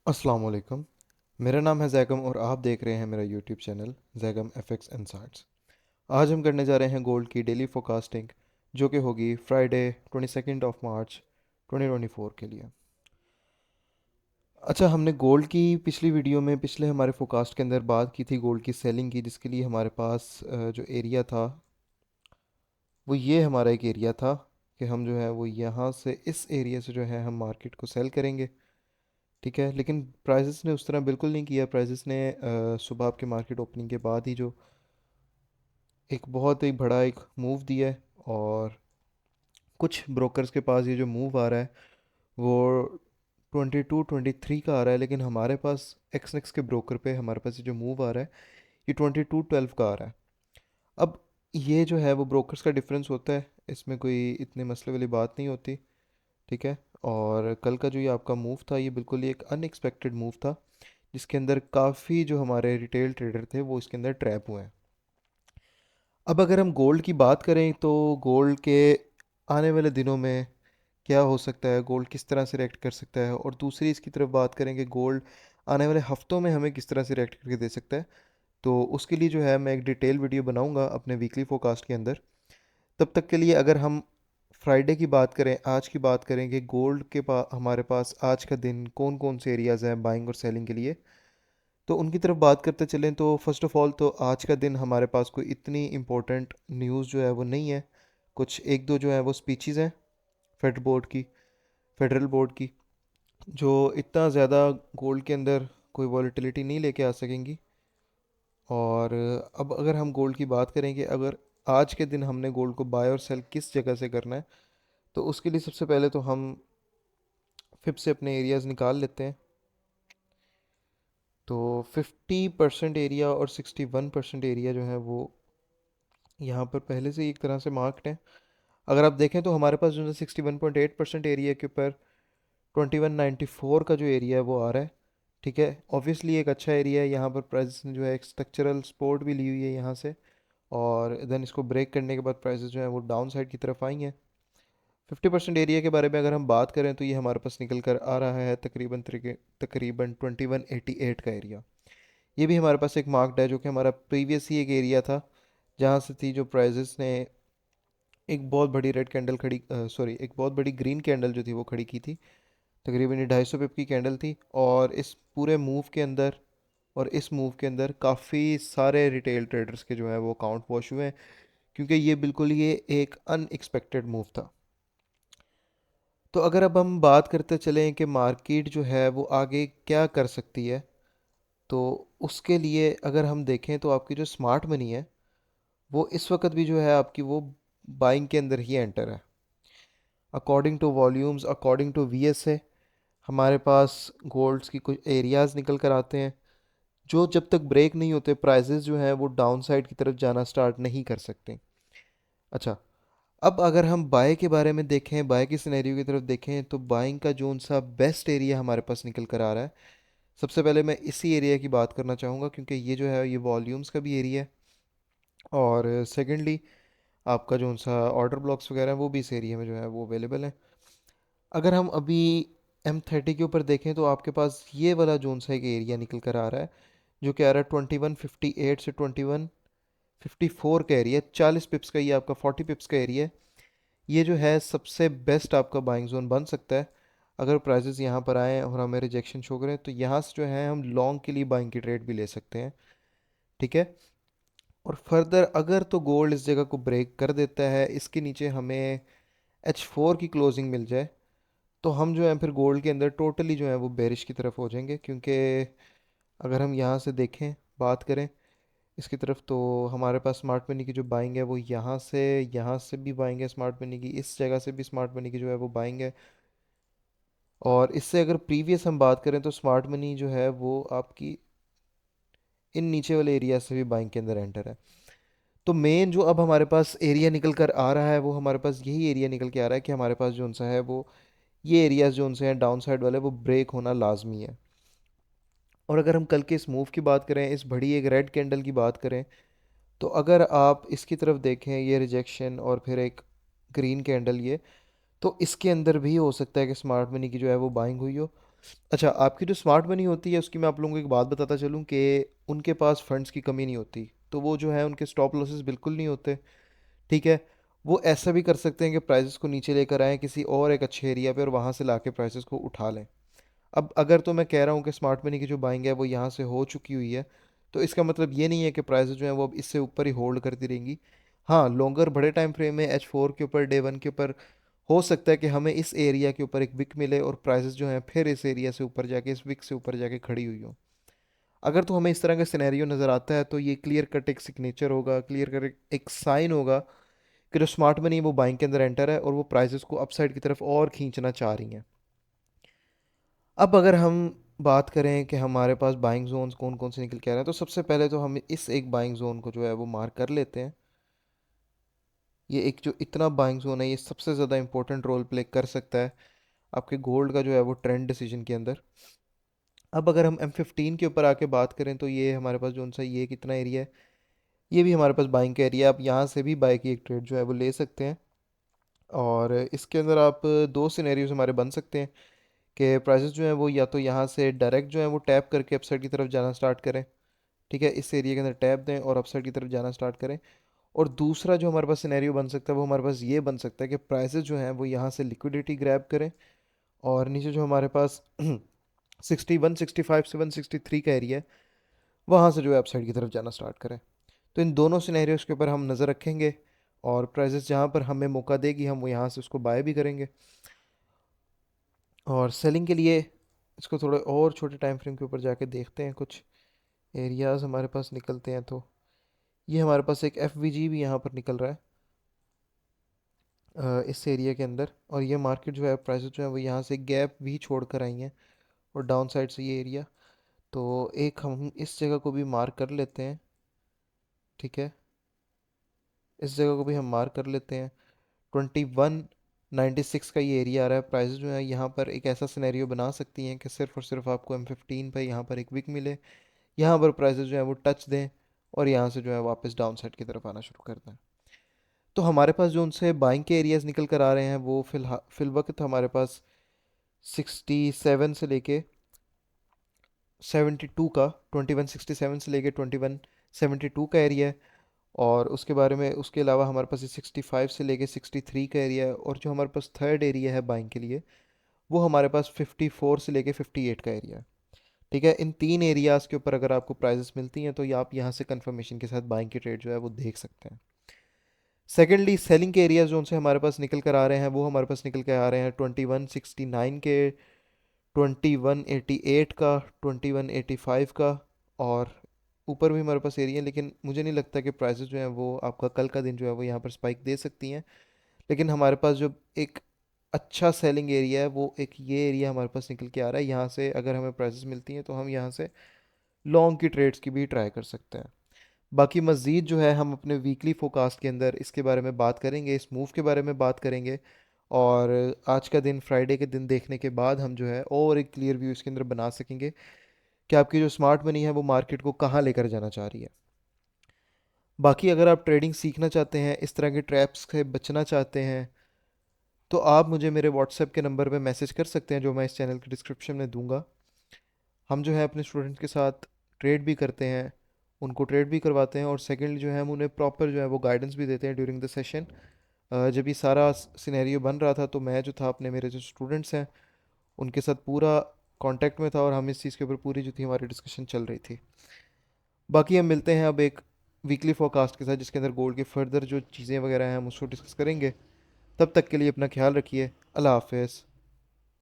अस्सलाम वालेकुम। मेरा नाम है जैगम और आप देख रहे हैं मेरा YouTube channel Zaigham FX insights. आज हम करने जा रहे हैं गोल्ड की डेली फोरकास्टिंग, जो कि होगी फ्राइडे 22 मार्च 2024 के लिए। अच्छा, हमने गोल्ड की पिछली वीडियो में पिछले हमारे फोरकास्ट के अंदर बात की थी गोल्ड की सेलिंग की, जिसके लिए हमारे पास जो एरिया था वो ये हमारा एक एरिया था कि हम जो है वो यहाँ से इस एरिया से जो है हम मार्केट को सेल करेंगे। ठीक है, लेकिन प्राइसेस ने उस तरह बिल्कुल नहीं किया। प्राइसेस ने सुबह आपके मार्केट ओपनिंग के बाद ही जो एक बहुत ही बड़ा एक मूव दिया है, और कुछ ब्रोकर्स के पास ये जो मूव आ रहा है वो 22-23 का आ रहा है, लेकिन हमारे पास एक्सनेक्स के ब्रोकर पे हमारे पास ये जो मूव आ रहा है ये 22-12 का आ रहा है। अब ये जो है वो ब्रोकर्स का डिफरेंस होता है, इसमें कोई इतने मसले वाली बात नहीं होती। ठीक है, और कल का जो ये आपका मूव था ये बिल्कुल ही एक अनएक्सपेक्टेड मूव था, जिसके अंदर काफ़ी जो हमारे रिटेल ट्रेडर थे वो इसके अंदर ट्रैप हुए हैं। अब अगर हम गोल्ड की बात करें तो गोल्ड के आने वाले दिनों में क्या हो सकता है, गोल्ड किस तरह से रिएक्ट कर सकता है, और दूसरी इसकी तरफ बात करेंगे गोल्ड आने वाले हफ्तों में हमें किस तरह से रिएक्ट करके दे सकता है। तो उसके लिए जो है मैं एक डिटेल वीडियो बनाऊंगा अपने वीकली फोरकास्ट के अंदर। तब तक के लिए अगर हम फ्राइडे की बात करें, आज की बात करेंगे गोल्ड के पास हमारे पास आज का दिन कौन कौन से एरियाज़ हैं बाइंग और सेलिंग के लिए, तो उनकी तरफ बात करते चलें। तो फर्स्ट ऑफ ऑल तो आज का दिन हमारे पास कोई इतनी इम्पोर्टेंट न्यूज़ जो है वो नहीं है। कुछ एक दो जो है वो स्पीचेस हैं फेडरल बोर्ड की, जो इतना ज़्यादा गोल्ड के अंदर कोई वॉलेटिलिटी नहीं लेके आ सकेंगी। और अब अगर हम गोल्ड की बात करें कि अगर आज के दिन हमने गोल्ड को बाय और सेल किस जगह से करना है, तो उसके लिए सबसे पहले तो हम फिर से अपने एरियाज़ निकाल लेते हैं। तो 50% एरिया और 61% एरिया जो है वो यहाँ पर पहले से ही एक तरह से मार्क्ड है। अगर आप देखें तो हमारे पास जो है 61.8% एरिया के ऊपर 2194 का जो एरिया है वो आ रहा है। ठीक है, ऑब्वियसली एक अच्छा एरिया है। यहाँ पर प्राइस ने जो है एक स्ट्रक्चरल सपोर्ट भी ली हुई है यहाँ से, और देन इसको ब्रेक करने के बाद प्राइसेस जो है वो डाउन साइड की तरफ आई हैं। 50% एरिया के बारे में अगर हम बात करें तो ये हमारे पास निकल कर आ रहा है तकरीबन 2188 का एरिया। ये भी हमारे पास एक मार्क्ड है, जो कि हमारा प्रीवियस ही एक एरिया था, जहाँ से थी जो प्राइजेस ने एक बहुत बड़ी रेड कैंडल खड़ी, सॉरी, एक बहुत बड़ी ग्रीन कैंडल जो थी वो खड़ी की थी। तकरीबन ये 250 पिप की कैंडल थी, और इस पूरे मूव के अंदर और इस मूव के अंदर काफ़ी सारे रिटेल ट्रेडर्स के जो है वो अकाउंट वॉश हुए हैं, क्योंकि ये बिल्कुल ये एक अनएक्सपेक्टेड मूव था। तो अगर अब हम बात करते चलें कि मार्केट जो है वो आगे क्या कर सकती है, तो उसके लिए अगर हम देखें तो आपकी जो स्मार्ट मनी है वो इस वक्त भी जो है आपकी वो बाइंग के अंदर ही एंटर है। According to volumes, according to VSA, हमारे पास गोल्ड्स की कुछ एरियाज निकल कर आते हैं जो जब तक ब्रेक नहीं होते प्राइसेस जो हैं वो डाउन साइड की तरफ जाना स्टार्ट नहीं कर सकते। अच्छा, अब अगर हम बाय के बारे में देखें, बाय की सिनेरियो की तरफ देखें, तो बाइंग का जोन सा बेस्ट एरिया हमारे पास निकल कर आ रहा है। सबसे पहले मैं इसी एरिया की बात करना चाहूँगा, क्योंकि ये जो है ये वॉल्यूम्स का भी एरिया है, और सेकेंडली आपका जो सा ऑर्डर ब्लॉक्स वगैरह हैं वो भी इस एरिया में जो है वो अवेलेबल हैं। अगर हम अभी M30 के ऊपर देखें तो आपके पास ये वाला जोन सा एक एरिया निकल कर आ रहा है, जो कि आ रहा है 2158 से 2154 का एरिया, 40 पिप्स का, ये आपका 40 पिप्स का एरिया है। ये जो है सबसे बेस्ट आपका बाइंग जोन बन सकता है। अगर प्राइसेस यहाँ पर आएँ और हमें रिजेक्शन शो करें तो यहाँ से जो है हम लॉन्ग के लिए बाइंग की ट्रेड भी ले सकते हैं। ठीक है, और फर्दर अगर तो गोल्ड इस जगह को ब्रेक कर देता है, इसके नीचे हमें H4 की क्लोजिंग मिल जाए, तो हम जो है फिर गोल्ड के अंदर टोटली जो है वो बेरिश की तरफ हो जाएंगे। क्योंकि अगर हम यहाँ से देखें, बात करें इसकी तरफ, तो हमारे पास स्मार्ट मनी की जो बाइंग है वो यहाँ से भी बाइंग है, स्मार्ट मनी की इस जगह से भी स्मार्ट मनी की जो है वो बाइंग है। और इससे अगर प्रीवियस हम बात करें तो स्मार्ट मनी जो है वो आपकी इन नीचे वाले एरिया से भी बाइंग के अंदर एंटर है। तो मेन जो अब हमारे पास एरिया निकल कर आ रहा है वो हमारे पास यही एरिया निकल के आ रहा है कि हमारे पास जो सा है वो ये एरियाज जो से हैं डाउन साइड वाले वो ब्रेक होना लाजमी है। और अगर हम कल के इस मूव की बात करें, इस बड़ी एक रेड कैंडल की बात करें, तो अगर आप इसकी तरफ देखें, ये रिजेक्शन और फिर एक ग्रीन कैंडल, ये तो इसके अंदर भी हो सकता है कि स्मार्ट मनी की जो है वो बाइंग हुई हो। अच्छा, आपकी जो स्मार्ट मनी होती है उसकी मैं आप लोगों को एक बात बताता चलूँ कि उनके पास फंड्स की कमी नहीं होती, तो वो जो है उनके स्टॉप लॉसेस बिल्कुल नहीं होते। ठीक है। वो ऐसा भी कर सकते हैं कि प्राइसेस को नीचे लेकर आएँ किसी और एक अच्छे एरिया पे और वहाँ से लाके प्राइसेस को उठा लें। अब अगर तो मैं कह रहा हूँ कि स्मार्ट मनी की जो बाइंग है वो यहाँ से हो चुकी हुई है, तो इसका मतलब ये नहीं है कि प्राइसेस जो हैं वो अब इससे ऊपर ही होल्ड करती रहेंगी। हाँ, लॉन्गर बड़े टाइम फ्रेम में H4 के ऊपर डे वन के ऊपर हो सकता है कि हमें इस एरिया के ऊपर एक विक मिले और प्राइसेस जो हैं फिर इस एरिया से ऊपर जाके इस विक से ऊपर जाके खड़ी हुई हो। अगर तो हमें इस तरह का सिनेरियो नज़र आता है तो ये क्लियर कट एक सिग्नेचर होगा, क्लियर कट एक साइन होगा कि जो स्मार्ट मनी है वो बाइंग के अंदर एंटर है और वो प्राइसेस को अपसाइड की तरफ और खींचना चाह रही हैं। अब अगर हम बात करें कि हमारे पास बाइंग जोन्स कौन कौन से निकल के आ रहे हैं, तो सबसे पहले तो हम इस एक बाइंग जोन को जो है वो मार्क कर लेते हैं। ये एक जो इतना बाइंग जोन है ये सबसे ज़्यादा इंपॉर्टेंट रोल प्ले कर सकता है आपके गोल्ड का जो है वो ट्रेंड डिसीजन के अंदर। अब अगर हम M15 के ऊपर आके बात करें तो ये हमारे पास जो सा ये कितना एरिया है, ये भी हमारे पास बाइंग का एरिया है। आप यहाँ से भी बाई की एक ट्रेड जो है वो ले सकते हैं और इसके अंदर आप दो सिनेरियोज हमारे बन सकते हैं कि प्राइसेस जो हैं वो या तो यहाँ से डायरेक्ट जो है वो टैप करके अपसाइड की तरफ जाना स्टार्ट करें। ठीक है, इस एरिया के अंदर टैप दें और अपसाइड की तरफ जाना स्टार्ट करें। और दूसरा जो हमारे पास सिनेरियो बन सकता है वो हमारे पास ये बन सकता है कि प्राइसेस जो हैं वो यहाँ से लिक्विडिटी ग्रैब करें और नीचे जो हमारे पास 61 65 से 163 का एरिया है वहाँ से जो है अपसाइड की तरफ जाना स्टार्ट करें। तो इन दोनों सिनेरियोज के ऊपर हम नज़र रखेंगे और प्राइसेस जहाँ पर हमें मौका देगी हम वो यहाँ से उसको बाय भी करेंगे। और सेलिंग के लिए इसको थोड़े और छोटे टाइम फ्रेम के ऊपर जाके देखते हैं, कुछ एरियाज़ हमारे पास निकलते हैं। तो ये हमारे पास एक FVG भी यहाँ पर निकल रहा है इस एरिया के अंदर, और ये मार्केट जो है प्राइसेस जो है वो यहाँ से गैप भी छोड़ कर आई हैं और डाउन साइड से ये एरिया। तो एक हम इस जगह को भी मार्क कर लेते हैं। ठीक है, इस जगह को भी हम मार्क कर लेते हैं। 2196 का ये एरिया आ रहा है। प्राइसेस जो है यहाँ पर एक ऐसा सिनेरियो बना सकती हैं कि सिर्फ और सिर्फ आपको M15 पे यहाँ पर एक विक मिले, यहाँ पर प्राइसेस जो है वो टच दें और यहाँ से जो है वापस डाउन साइड की तरफ आना शुरू कर दें। तो हमारे पास जो उनसे बाइंग के एरियाज निकल कर आ रहे हैं वो फिल वक्त हमारे पास 67 से लेके 72 का, 2167 से लेके 2172 का एरिया है। और उसके बारे में उसके अलावा हमारे पास ये 65 से लेके 63 का एरिया है और जो हमारे पास थर्ड एरिया है बाइंग के लिए वो हमारे पास 54 से लेके 58 का एरिया है। ठीक है, इन तीन एरियाज़ के ऊपर अगर आपको प्राइजेस मिलती हैं तो ये आप यहाँ से कंफर्मेशन के साथ बाइंग की ट्रेड जो है वो देख सकते हैं। सेकेंडली, सेलिंग के एरियाज जो उनसे हमारे पास निकल कर आ रहे हैं वो हमारे पास निकल के आ रहे हैं 2169 के, 2188 का, 2185 का। और ऊपर भी हमारे पास एरिया है लेकिन मुझे नहीं लगता कि प्राइसेस जो हैं वो आपका कल का दिन जो है वो यहाँ पर स्पाइक दे सकती हैं। लेकिन हमारे पास जो एक अच्छा सेलिंग एरिया है वो एक ये एरिया हमारे पास निकल के आ रहा है। यहाँ से अगर हमें प्राइसेस मिलती हैं तो हम यहाँ से लॉन्ग की ट्रेड्स की भी ट्राई कर सकते हैं। बाकी मज़ीद जो है हम अपने वीकली फोकास्ट के अंदर इसके बारे में बात करेंगे, इस मूव के बारे में बात करेंगे। और आज का दिन फ्राइडे के दिन देखने के बाद हम जो है और एक क्लियर व्यू इसके अंदर बना सकेंगे कि आपकी जो स्मार्ट मनी है वो मार्केट को कहाँ लेकर जाना चाह रही है। बाकी अगर आप ट्रेडिंग सीखना चाहते हैं, इस तरह के ट्रैप्स से बचना चाहते हैं, तो आप मुझे मेरे व्हाट्सएप के नंबर पे मैसेज कर सकते हैं जो मैं इस चैनल के डिस्क्रिप्शन में दूंगा। हम जो है अपने स्टूडेंट्स के साथ ट्रेड भी करते हैं, उनको ट्रेड भी करवाते हैं और सेकेंडली जो है हम उन्हें प्रॉपर जो है वो गाइडेंस भी देते हैं ड्यूरिंग द सेशन। जब ये सारा सिनेरियो बन रहा था तो मैं जो था अपने मेरे जो स्टूडेंट्स हैं उनके साथ पूरा कांटेक्ट में था और हम इस चीज़ के ऊपर पूरी जो थी हमारी डिस्कशन चल रही थी। बाकी हम मिलते हैं अब एक वीकली फोरकास्ट के साथ जिसके अंदर गोल्ड के फर्दर जो चीज़ें वगैरह हैं हम उसको डिस्कस करेंगे। तब तक के लिए अपना ख्याल रखिए। अल्लाह हाफिज़।